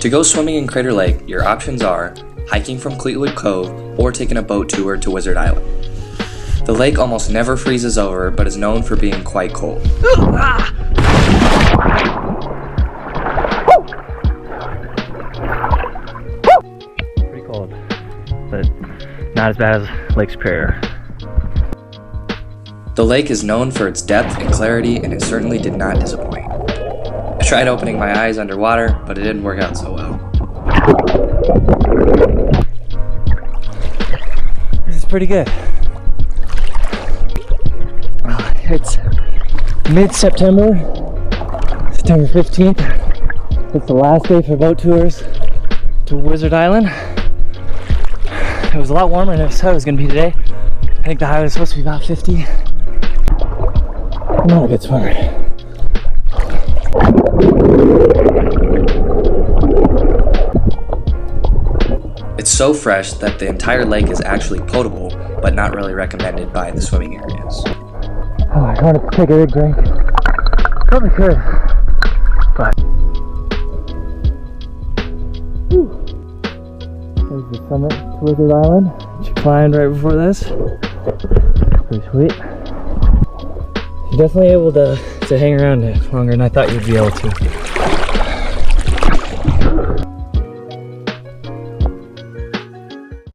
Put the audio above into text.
To go swimming in Crater Lake, your options are hiking from Cleetwood Cove or taking a boat tour to Wizard Island. The lake almost never freezes over, but is known for being quite cold. Pretty cold, but not as bad as Lake Superior. The lake is known for its depth and clarity, and it certainly did not disappoint. I tried opening my eyes underwater, but it didn't work out so well. This is pretty good. It's mid-September, September 15th. It's the last day for boat tours to Wizard Island. It was a lot warmer than I thought it was going to be today. I think the high was supposed to be about 50. I'm not a good swimmer. It's so fresh that the entire lake is actually potable, but not really recommended by the swimming areas. Oh, I want to take a big drink. Probably could, but there's the summit to Cleetwood Island, which I climbed right before this. Pretty sweet. You're definitely able to hang around it longer than I thought you'd be able to.